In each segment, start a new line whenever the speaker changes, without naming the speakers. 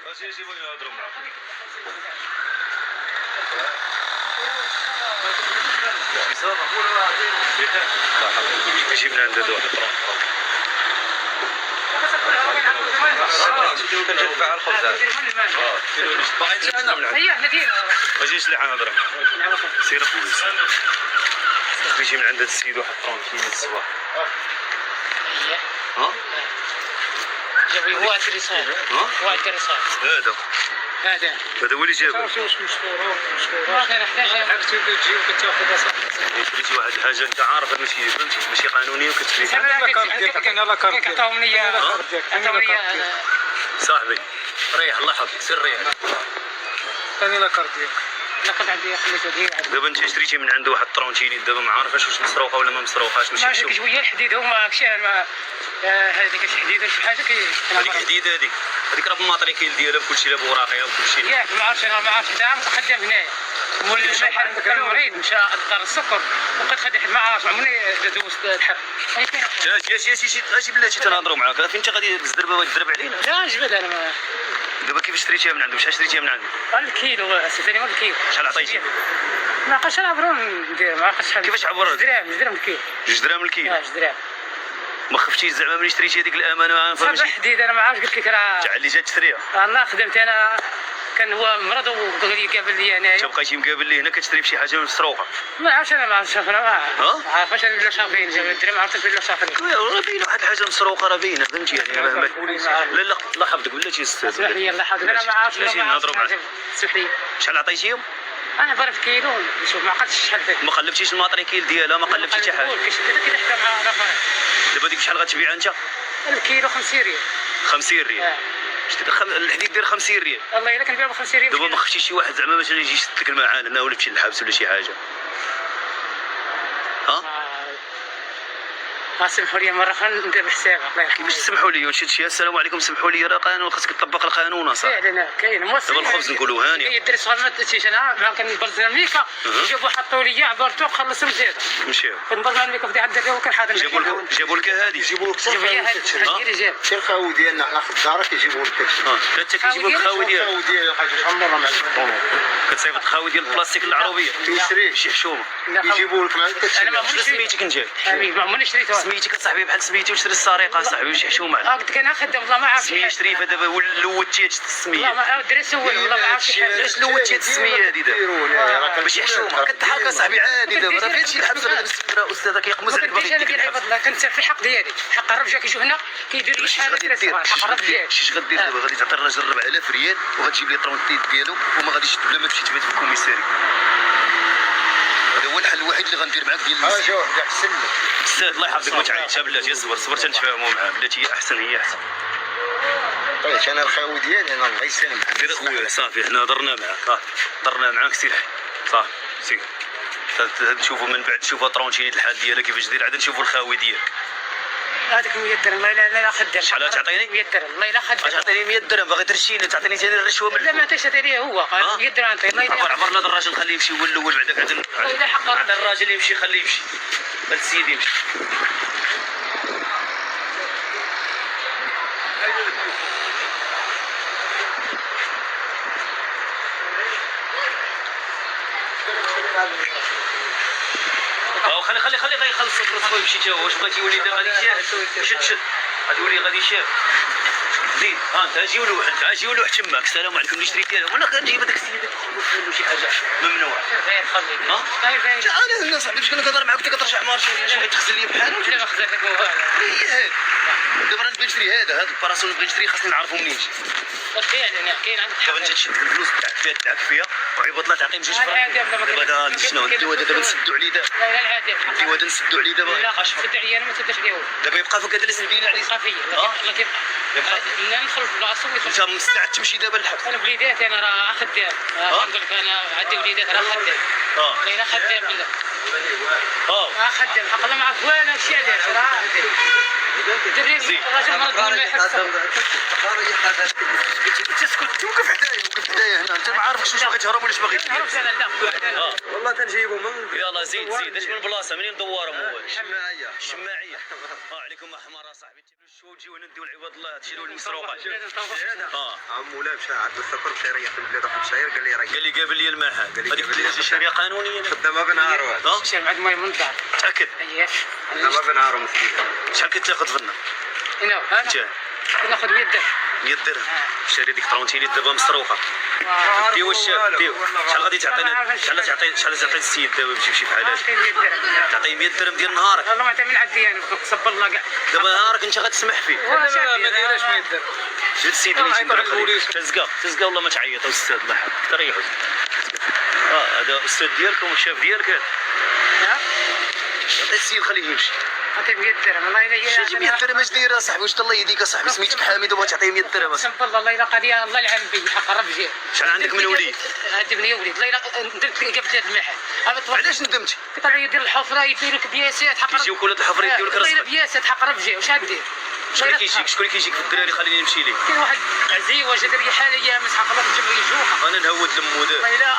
باش يجيبوا يهضروا معاك. يجي من عند واحد تدفع الخبز باغي شليح نهضر معاك سير اخويا يجي من عند هذا السيد واحد 30 الصباح ها
جابوا هو عند الرسالة هو عند الرسالة
هذا هو اللي جابه
انا نحتاج
تجي وكتاخذ
شريتي واحد الحاجه انت عارف ماشي فهمتي ماشي قانونيه وكتشريها
انا لا كارت ديالك
عطاهم ليا
صاحبي ريح الله يحفظك سير ريح
ثاني لا كارت ديالك
ناخذ عندي خليته ديال
دابا انت شريتي من عنده واحد الطرونتيني دابا ما عارفاش واش مسروقه ولا ما مسروقاش ماشي
ماشي شويه الحديد هما كشان هذيك الحديده شي حاجه
هذيك جديده هذيك راه بالماتريكيل ديالها بكلشي لها بوراقيها وكلشي
ياك ما عرفتش انا ما عرفتش دام خدام هنايا مول المحل كان مريض مشى دار السكر وقد خد واحد ما عرفش عمرني دوزت الحر
اجي بلاتي تنهضروا معاك فين انت غادي الزربه باغي تضرب علينا
لا جبد انا ما
دابا كيفاش شريتيها من عنده شحال شريتيها من عنده
الكيلو سيتاني هو الكيلو
شحال عطيتي
ما عقلتش انا عبرون ندير ما عقلتش شحال
كيفاش عبر
2 درهم الكيلو
2 دراهم الكيلو
2 درهم
ما خفتيش زعما ملي شريتي هذيك الامانه
صافي حديد انا ما عارفش قلت لك راه
تاع اللي جات تشريها
انا خدمت انا كان هو مرض وقال لي قابل لي انايا
بقيتي مقابل لي هنا كتشري بشي حاجه مسروقه
ما عرفتش انا ما عرفتش انا ما عرفتش انا ولا شافين جاب الدرهم عرفت ولا شافين
راه باين واحد الحاجه مسروقه راه باينه فهمتي يعني لا حفظك بلاتي استاذ
اسمح لي الله حاضر انا ما عرفتش
بلاتي نهضروا معاك
اسمح لي
شحال عطيتيهم
انا ضربت كيلو شوف ما عقلتش شحال فيه
ما قلبتيش الماتريكيل ديالها ما قلبتي حتى حاجه
كي حتى مع رفع
دابا ديك شحال غتبيعها انت
الكيلو 50 ريال
50 ريال الحديد داير 50 ريال
والله الا كنبيعو ب 50 ريال
دابا ما خفتيش شي واحد زعما باش يجي يشد لك المعان هنا ولا تمشي للحبس ولا شي حاجه
سمحوا لي مره خلينا ندير بحساب الله يرحمه
كيفاش تسمحوا لي واش هادشي السلام عليكم سمحوا لي راه قانون خاصك تطبق القانون اصاحبي
فعلا كاين موصل
دابا الخبز نقولوا هاني
يدير شغل ما تمشيش انا ما كنبرز الميكا جابوا حطوا لي عبرتو خلصوا زيد
مشيو
كنبرز الميكا في عند الريو كنحاضر
جابوا لك هادي
جابوا لك جاب
شي الخاوي ديالنا حنا في الدار كيجيبوا لك
حتى كيجيبوا لك الخاوي ديالك
الخاوي ديال حاجه شحال مره مع الطونو
كتصيفط الخاوي ديال البلاستيك العروبيه
تيشري
شي حشومه
يجيبوا لك مع
انا ما
شنو سميتك انت
حبيبي ما عمرني شريتها
سميتك صاحبي بحال سميتي وشري السرقه صاحبي وشي حشومه
قلت لك انا خدام والله ما عرفت
سميه شريفه دابا لوتي هاد السميه
والله ما دري سول والله ما عرفت شي حاجه
علاش لوتي هاد السميه هادي دابا باش حشومه كتضحك صاحبي عادي دابا راه فهادشي الحبس راه استاذه كيقمز عليك
باغي يديك الحفظ كنت في الحق ديالي حق الرجال كيجيو هنا كيدير لي شحال حق الرجال ديالي
شي غدير دابا غادي تعطي الراجل 4000 ريال وغتجيب لي طرونتيت ديالو وما غاديش بلا ما تمشي تبات في الكوميساري هذا هو الحل الوحيد اللي غندير معاك ديال
شوف احسن لك
استاذ الله يحفظك ما تعيطش بلاتي صبر تنتفاهموا معاه بلاتي هي احسن
طيب انا الخاوي ديالي انا الله يسامحك
سير اخويا صافي حنا هضرنا معاك سير صافي سير نشوفوا من بعد نشوفوا طرونتيني الحال ديالها كيفاش داير عاد نشوفوا الخاوي ديالك
هذيك 100 درهم والله لا خدام
شحال تعطيني
100 درهم والله لا خدام
تعطيني 100 درهم باغي ترشيني تعطيني ثاني الرشوه من
لا ما عطيتش ليه هو قال 100 درهم عطيه الله
عبرنا هذا الراجل خليه يمشي هو الاول بعدك عاد الراجل يمشي خليه يمشي هاد السيد يمشي خلي يخلص الصفر ويمشي تا هو واش بغيتي يولي دابا غادي يشد شد غادي يولي غادي يشاب زيد انت اجي ولوح تماك السلام عليكم اللي شريتي انا كنجيب هذاك السيد له شي حاجه ممنوع انا صاحبي باش كنهضر معاك انت كترجع مارشي باغي تغسل لي بحالو
لا ما خزرت لك
دابا انا نبغي نشري هذا الباراسول نبغي نشري خاصني نعرفو منين جا
فعلا كاين عندك
دابا انت تشد الفلوس تاعك فيها وعيبط لا تعطي مشي دابا هذا شنو الدواء دابا نسدو عليه دابا
لا العادي
الدواء نسدو عليه دابا
لا سد عليا انا ما تسدش عليه
دابا يبقى فوق هذا اللي سدينا عليه
صافي الله كيبقى لا ندخل في بلاصتو
انت مستعد تمشي دابا للحبس
انا وليداتي انا راه خدام نقول لك انا عندي وليدات راه خدام غير خدام بالله خدام حق الله ما عرف والو هادشي علاش راه الدري الراجل مرض ما يحس.
تسكت توقف حدايا وقف حدايا هنا انت ما عارفش واش باغي تهرب ولا واش باغي
عرفت انا لا.
والله تنجيبو من
يلا زيد زيد اش من بلاصه منين ندورهم هو
الشماعية.
الشماعيه عليكم احمر اصاحبي تجيبوا الشو تجيو نديو لعباد الله تشيلوا المسروقات
عمو لا مشى عند السكر مشى يريح في البلاد في الشاير قال لي راه
قال لي قابل لي المعهد
قال لي
هذيك
قابل لي
تجي شريه قانونيه
خدامة بنهار واحد.
مشى مع الماء من الدار.
تاكد
اييه.
خدامة بنهار مسكين.
شحال كتاخذ فينا
هنا
انت
ناخذ 100 درهم.
100 درهم شاري ديك ترونتيني دابا مسروقه ديو واش ديو شحال غادي تعطينا شحال تعطي السيد دابا بشي بحالات تعطيه 100 درهم ديال نهارك
والله ما انت من عندي انا تصب الله كاع.
دابا نهارك انت غتسمح فيه
ما دايرهاش 100 درهم.
جا السيد اللي يجي تزكى والله ما تعيط استاذ الله يحفظك تريحوا هذا استاذ ديالكم الشاف ديالك
ها
عطي السيد خليه يمشي
عطيه 100 درهم والله الا هي.
شي 100 درهم اش داير اصاحبي واش الله يهديك اصاحبي سميتك حامد وبغا تعطيه 100 درهم
قسم بالله الله الا قضيه الله يلعن بي حق ربي.
شحال عندك من وليد؟
عندي بنيه وليد الله الا ندرت قبل هذا المحل.
علاش ندمتي؟
كيطلعوا يدير الحفره يدير لك بياسات حق
كيجيوك ولاد الحفر يديو لك
والله الا
راسك
بياسات حق ربي واش غدير؟
شكون اللي كيجيك في الدراري خليني نمشي ليه
كاين واحد عزيوه جا دار حاليا مسح خلاص جبر يجوها.
انا نهود لمو دابا
والله الا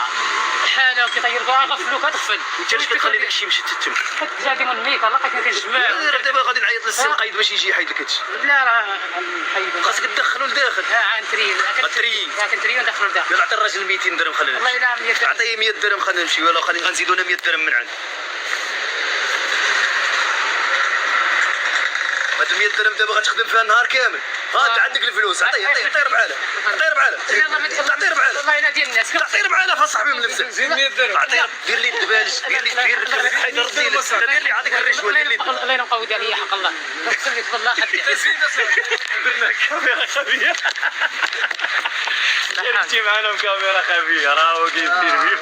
حاله وكيطيروا غفلوك غتغفل.
انت اش كتخلي داك الشيء يمشي تتم
جادي من الميت الله لقيت كنجمع.
دابا غادي نعيط للسي القايد باش يجي يحيد لك هادشي
لا راه نحيدو
خاصك تدخلو لداخل
عن تريل
غتري.
لكن تريل ندخلو لداخل.
يلا عطي الراجل 200 درهم خلينا
والله الا 100 درهم.
عطيه 100 درهم خلينا نمشي ولا خلينا غنزيدو انا 100 درهم من عندي هاد 100 درهم دابا غتخدم فيها النهار كامل انت عندك الفلوس عطيه عطيه ربعاله عطيه ربعاله عطيه ربعاله
والله الا ديال الناس
عطيه ربعاله صاحبي من نفسك
زيد 100 درهم.
عطيه دير لي الدبالج دير لي حيدر دير لي عطيك الرشوه دير لي
الله يلا مقود عليا حق الله. اقسم لك بالله خدي
زيد اصاحبي.
درنا كاميرا خفيه شاركتي معنا بكاميرا خفيه راهو كيدير فيك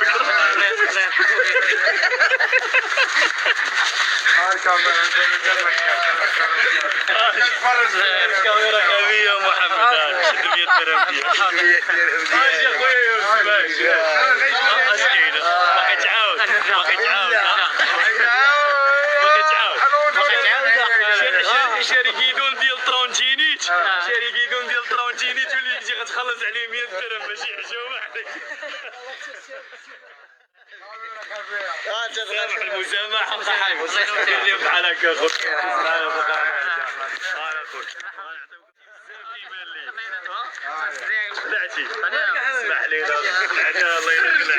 كاميرا خفيه محمد شد 100 درهم يا خويا اسكين باقي تعاود شاري كيدون ديال ترونتينيت واللي تجي غتخلص عليه 100 درهم ماشي حشومه عليك سامح المسامحه صاحبي دير لي بحال هكا اخويا اسمح لي الله يرحمك